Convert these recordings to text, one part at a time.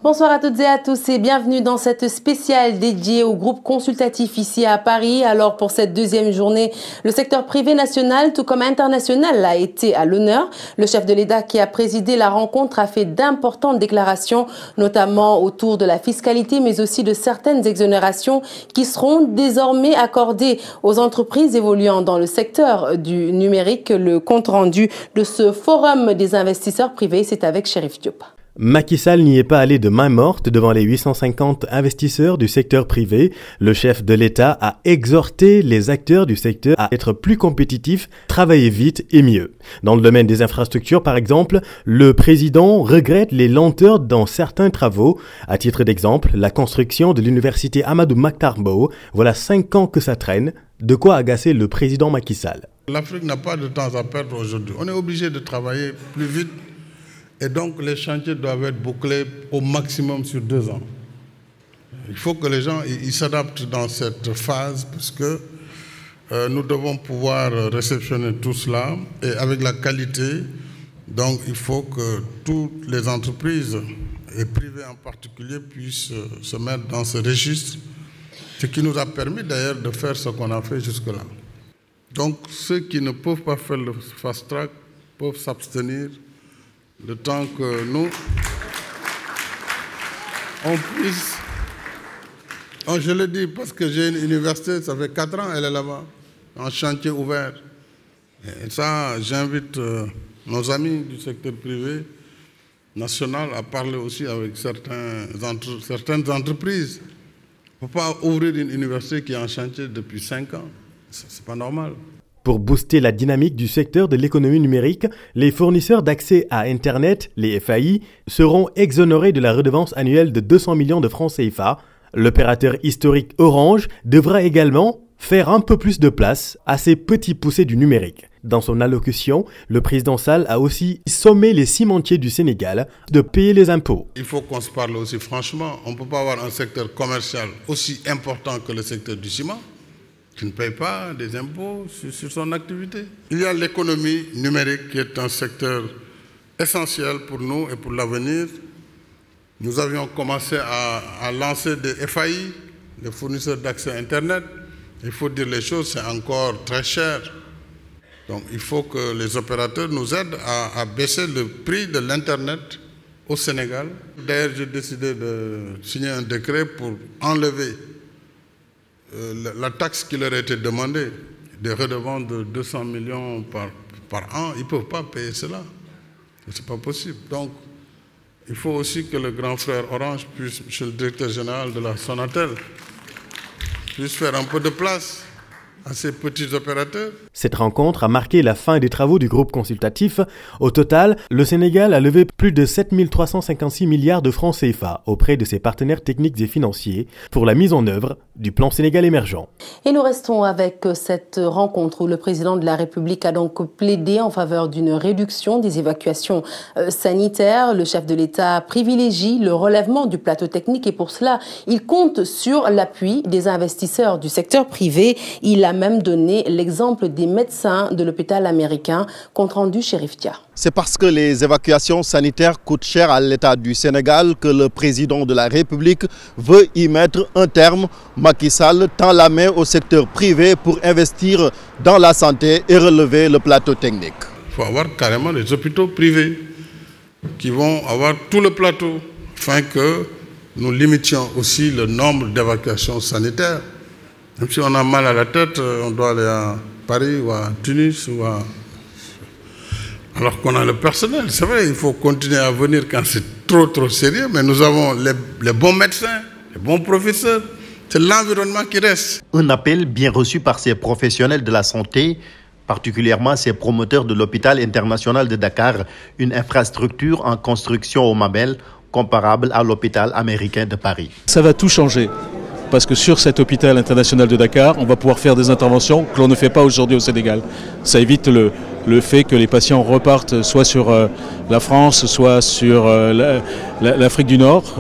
Bonsoir à toutes et à tous et bienvenue dans cette spéciale dédiée au groupe consultatif ici à Paris. Alors pour cette deuxième journée, le secteur privé national tout comme international a été à l'honneur. Le chef de l'État qui a présidé la rencontre a fait d'importantes déclarations, notamment autour de la fiscalité mais aussi de certaines exonérations qui seront désormais accordées aux entreprises évoluant dans le secteur du numérique. Le compte rendu de ce forum des investisseurs privés, c'est avec Chérif Diop. Macky Sall n'y est pas allé de main morte devant les 850 investisseurs du secteur privé. Le chef de l'État a exhorté les acteurs du secteur à être plus compétitifs, travailler vite et mieux. Dans le domaine des infrastructures, par exemple, le président regrette les lenteurs dans certains travaux. À titre d'exemple, la construction de l'université Amadou Mahtar Mbow, voilà 5 ans que ça traîne. De quoi agacer le président Macky Sall. L'Afrique n'a pas de temps à perdre aujourd'hui. On est obligé de travailler plus vite. Et donc, les chantiers doivent être bouclés au maximum sur 2 ans. Il faut que les gens s'adaptent dans cette phase parce que nous devons pouvoir réceptionner tout cela et avec la qualité. Donc, il faut que toutes les entreprises et privées en particulier puissent se mettre dans ce registre, ce qui nous a permis d'ailleurs de faire ce qu'on a fait jusque-là. Donc, ceux qui ne peuvent pas faire le fast-track peuvent s'abstenir le temps que nous, on puisse... Oh, je le dis parce que j'ai une université, ça fait 4 ans, elle est là-bas, en chantier ouvert. Et ça, j'invite nos amis du secteur privé national à parler aussi avec certaines entreprises. Il ne faut pas ouvrir une université qui est en chantier depuis 5 ans. Ce n'est pas normal. Pour booster la dynamique du secteur de l'économie numérique, les fournisseurs d'accès à Internet, les FAI, seront exonérés de la redevance annuelle de 200 millions de francs CFA. L'opérateur historique Orange devra également faire un peu plus de place à ces petits poussés du numérique. Dans son allocution, le président Sall a aussi sommé les cimentiers du Sénégal de payer les impôts. Il faut qu'on se parle aussi franchement. On ne peut pas avoir un secteur commercial aussi important que le secteur du ciment qui ne paye pas des impôts sur son activité. Il y a l'économie numérique qui est un secteur essentiel pour nous et pour l'avenir. Nous avions commencé à lancer des FAI, des fournisseurs d'accès à Internet. Il faut dire les choses, c'est encore très cher. Donc il faut que les opérateurs nous aident à baisser le prix de l'Internet au Sénégal. D'ailleurs, j'ai décidé de signer un décret pour enlever la taxe qui leur a été demandée, des redevances de 200 millions par an, ils ne peuvent pas payer cela. Ce n'est pas possible. Donc, il faut aussi que le grand frère Orange puisse, monsieur le directeur général de la Sonatel, puisse faire un peu de place à ces petits opérateurs. Cette rencontre a marqué la fin des travaux du groupe consultatif. Au total, le Sénégal a levé plus de 7 356 milliards de francs CFA auprès de ses partenaires techniques et financiers pour la mise en œuvre du plan Sénégal émergent. Et nous restons avec cette rencontre où le président de la République a donc plaidé en faveur d'une réduction des évacuations sanitaires. Le chef de l'État privilégie le relèvement du plateau technique et pour cela, il compte sur l'appui des investisseurs du secteur privé. Il a même donné l'exemple des médecins de l'hôpital américain, compte rendu Chérif Diop. C'est parce que les évacuations sanitaires coûtent cher à l'État du Sénégal que le président de la République veut y mettre un terme. Macky Sall tend la main au secteur privé pour investir dans la santé et relever le plateau technique. Il faut avoir carrément des hôpitaux privés qui vont avoir tout le plateau afin que nous limitions aussi le nombre d'évacuations sanitaires. Même si on a mal à la tête, on doit aller à Paris ou à Tunis ou alors qu'on a le personnel. C'est vrai, il faut continuer à venir quand c'est trop sérieux, mais nous avons les bons médecins, les bons professeurs. C'est l'environnement qui reste. Un appel bien reçu par ces professionnels de la santé, particulièrement ces promoteurs de l'hôpital international de Dakar, une infrastructure en construction au Mabel comparable à l'hôpital américain de Paris. Ça va tout changer. Parce que sur cet hôpital international de Dakar, on va pouvoir faire des interventions que l'on ne fait pas aujourd'hui au Sénégal. Ça évite le fait que les patients repartent soit sur la France, soit sur l'Afrique du Nord.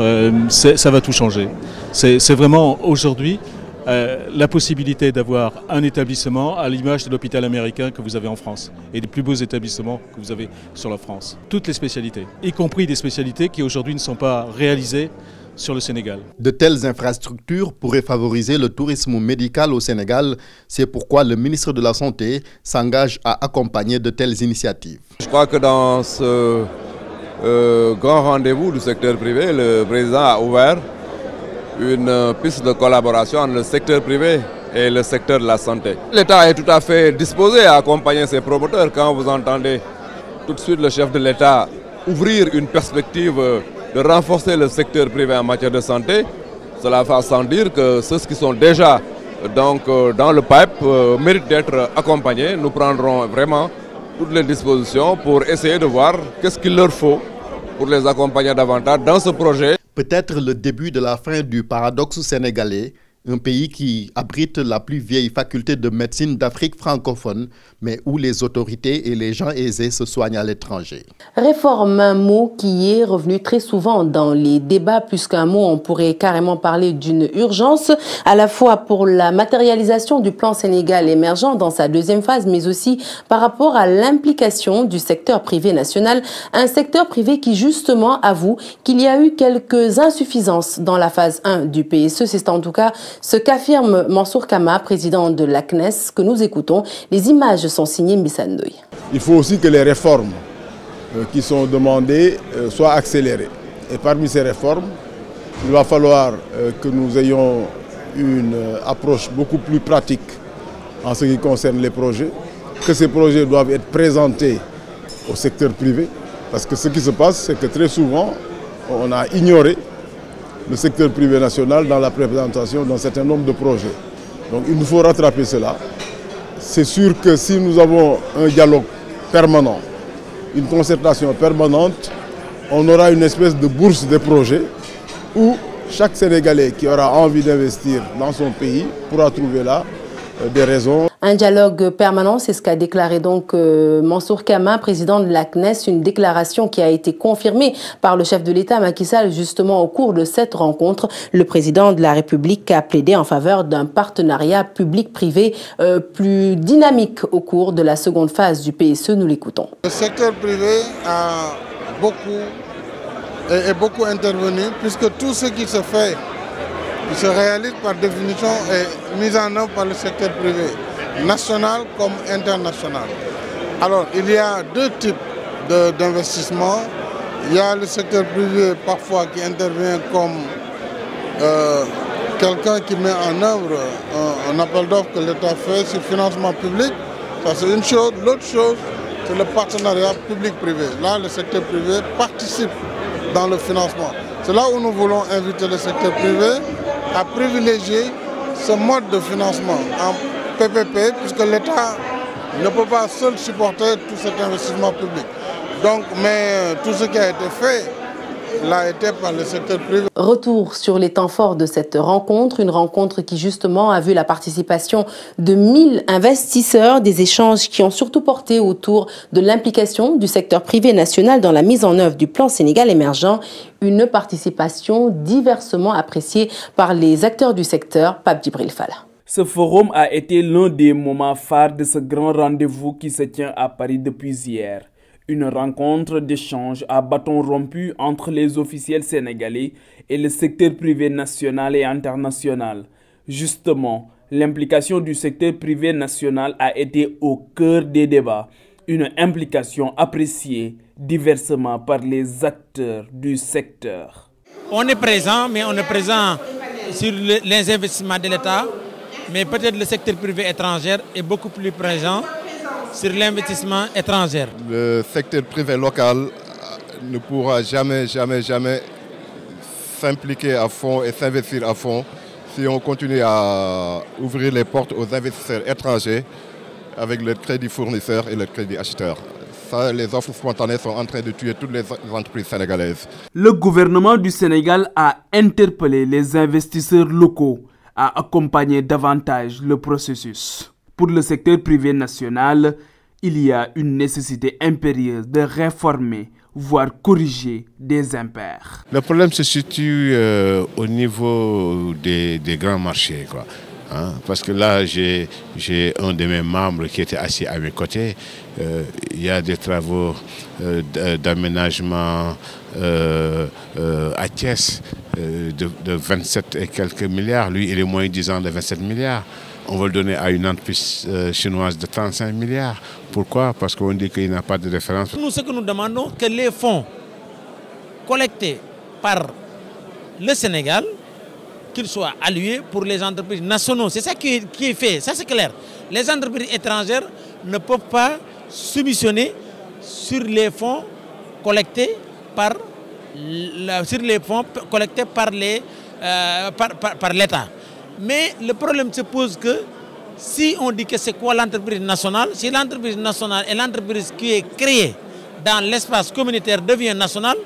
Ça va tout changer. C'est vraiment aujourd'hui la possibilité d'avoir un établissement à l'image de l'hôpital américain que vous avez en France et des plus beaux établissements que vous avez sur la France. Toutes les spécialités, y compris des spécialités qui aujourd'hui ne sont pas réalisées sur le Sénégal. De telles infrastructures pourraient favoriser le tourisme médical au Sénégal. C'est pourquoi le ministre de la Santé s'engage à accompagner de telles initiatives. Je crois que dans ce grand rendez-vous du secteur privé, le président a ouvert une piste de collaboration entre le secteur privé et le secteur de la santé. L'État est tout à fait disposé à accompagner ses promoteurs. Quand vous entendez tout de suite le chef de l'État ouvrir une perspective de renforcer le secteur privé en matière de santé, cela va sans dire que ceux qui sont déjà dans le pipe méritent d'être accompagnés. Nous prendrons vraiment toutes les dispositions pour essayer de voir qu'est-ce qu'il leur faut pour les accompagner davantage dans ce projet. Peut-être le début de la fin du paradoxe sénégalais, un pays qui abrite la plus vieille faculté de médecine d'Afrique francophone, mais où les autorités et les gens aisés se soignent à l'étranger. Réforme, un mot qui est revenu très souvent dans les débats, puisqu'un mot, on pourrait carrément parler d'une urgence, à la fois pour la matérialisation du plan Sénégal émergent dans sa deuxième phase, mais aussi par rapport à l'implication du secteur privé national, un secteur privé qui justement avoue qu'il y a eu quelques insuffisances dans la phase 1 du PSE. C'est en tout cas ce qu'affirme Mansour Kama, président de la CNES, que nous écoutons. Les images sont signées Mbissandoy. Il faut aussi que les réformes qui sont demandées soient accélérées. Et parmi ces réformes, il va falloir que nous ayons une approche beaucoup plus pratique en ce qui concerne les projets, que ces projets doivent être présentés au secteur privé, parce que ce qui se passe, c'est que très souvent, on a ignoré le secteur privé national dans la présentation d'un certain nombre de projets. Donc il nous faut rattraper cela. C'est sûr que si nous avons un dialogue permanent, une concertation permanente, on aura une espèce de bourse des projets où chaque Sénégalais qui aura envie d'investir dans son pays pourra trouver là des raisons. Un dialogue permanent, c'est ce qu'a déclaré donc Mansour Kama, président de la CNES, une déclaration qui a été confirmée par le chef de l'État Macky Sall justement au cours de cette rencontre. Le président de la République a plaidé en faveur d'un partenariat public-privé plus dynamique au cours de la seconde phase du PSE. Nous l'écoutons. Le secteur privé a beaucoup intervenu puisque tout ce qui se fait, qui se réalise par définition est mis en œuvre par le secteur privé, national comme international. Alors, il y a deux types d'investissements. Il y a le secteur privé parfois qui intervient comme quelqu'un qui met en œuvre un appel d'offres que l'État fait sur financement public. Ça, c'est une chose. L'autre chose, c'est le partenariat public-privé. Là, le secteur privé participe dans le financement. C'est là où nous voulons inviter le secteur privé à privilégier ce mode de financement en PPP, puisque l'État ne peut pas seul supporter tout cet investissement public. Donc, mais tout ce qui a été fait l'a été par le secteur privé. Retour sur les temps forts de cette rencontre, une rencontre qui justement a vu la participation de 1000 investisseurs, des échanges qui ont surtout porté autour de l'implication du secteur privé national dans la mise en œuvre du plan Sénégal émergent, une participation diversement appréciée par les acteurs du secteur. Pape Djibril Fall. Ce forum a été l'un des moments phares de ce grand rendez-vous qui se tient à Paris depuis hier. Une rencontre d'échange à bâton rompu entre les officiels sénégalais et le secteur privé national et international. Justement, l'implication du secteur privé national a été au cœur des débats. Une implication appréciée diversement par les acteurs du secteur. On est présent, mais on est présent sur les investissements de l'État, mais peut-être le secteur privé étranger est beaucoup plus présent sur l'investissement étranger. Le secteur privé local ne pourra jamais s'impliquer à fond et s'investir à fond si on continue à ouvrir les portes aux investisseurs étrangers avec le crédit fournisseur et le crédit acheteur. Ça, les offres spontanées sont en train de tuer toutes les entreprises sénégalaises. Le gouvernement du Sénégal a interpellé les investisseurs locaux à accompagner davantage le processus. Pour le secteur privé national, il y a une nécessité impérieuse de réformer, voire corriger des impairs. Le problème se situe au niveau des grands marchés, quoi. Hein, parce que là, j'ai un de mes membres qui était assis à mes côtés. Il y a des travaux d'aménagement à Thiès de 27 et quelques milliards. Lui, il est moins 10 ans de 27 milliards. On va le donner à une entreprise chinoise de 35 milliards. Pourquoi? Parce qu'on dit qu'il n'a pas de référence. Nous, ce que nous demandons, que les fonds collectés par le Sénégal, qu'ils soient alloués pour les entreprises nationales. C'est ça qui est fait, ça c'est clair. Les entreprises étrangères ne peuvent pas soumissionner sur les fonds collectés par l'État. Mais le problème se pose que si on dit que c'est quoi l'entreprise nationale, si l'entreprise nationale est l'entreprise qui est créée dans l'espace communautaire devient nationale,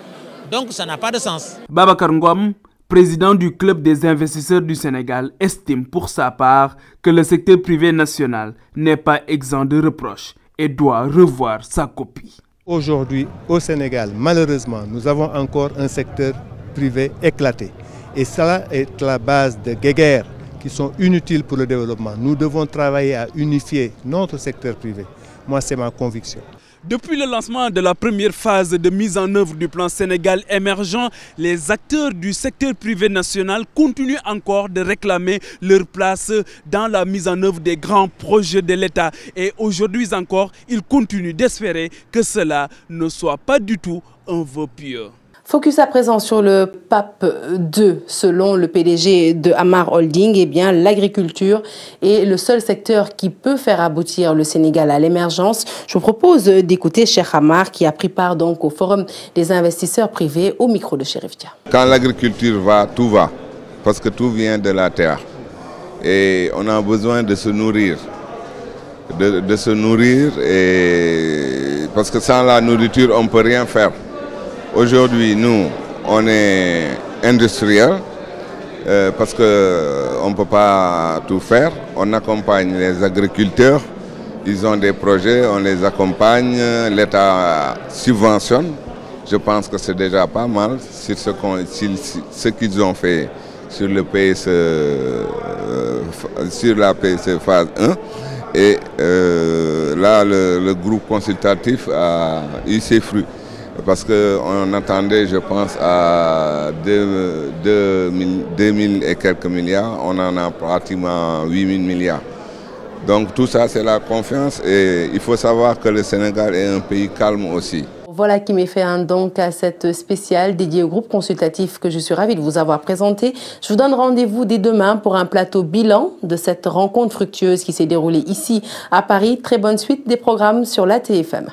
donc ça n'a pas de sens. Babacar Ngom, président du Club des investisseurs du Sénégal, estime pour sa part que le secteur privé national n'est pas exempt de reproches et doit revoir sa copie. Aujourd'hui, au Sénégal, malheureusement, nous avons encore un secteur privé éclaté. Et cela est la base de guéguerres qui sont inutiles pour le développement. Nous devons travailler à unifier notre secteur privé. Moi, c'est ma conviction. Depuis le lancement de la première phase de mise en œuvre du plan Sénégal émergent, les acteurs du secteur privé national continuent encore de réclamer leur place dans la mise en œuvre des grands projets de l'État. Et aujourd'hui encore, ils continuent d'espérer que cela ne soit pas du tout un vœu pieux. Focus à présent sur le PAP 2. Selon le PDG de Amar Holding, eh bien, l'agriculture est le seul secteur qui peut faire aboutir le Sénégal à l'émergence. Je vous propose d'écouter Cheikh Amar qui a pris part donc au forum des investisseurs privés au micro de Chérif Dia. Quand l'agriculture va, tout va. Parce que tout vient de la terre. Et on a besoin de se nourrir. De se nourrir parce que sans la nourriture, on ne peut rien faire. Aujourd'hui, nous, on est industriel parce qu'on ne peut pas tout faire. On accompagne les agriculteurs, ils ont des projets, on les accompagne, l'État subventionne. Je pense que c'est déjà pas mal sur ce qu'ils ont fait sur le PSE, sur la PSE phase 1. Et là, le groupe consultatif a eu ses fruits. Parce qu'on attendait, je pense, à 2000 et quelques milliards. On en a pratiquement 8000 milliards. Donc tout ça, c'est la confiance. Et il faut savoir que le Sénégal est un pays calme aussi. Voilà qui met fin donc à cette spéciale dédiée au groupe consultatif que je suis ravie de vous avoir présenté. Je vous donne rendez-vous dès demain pour un plateau bilan de cette rencontre fructueuse qui s'est déroulée ici à Paris. Très bonne suite des programmes sur la TFM.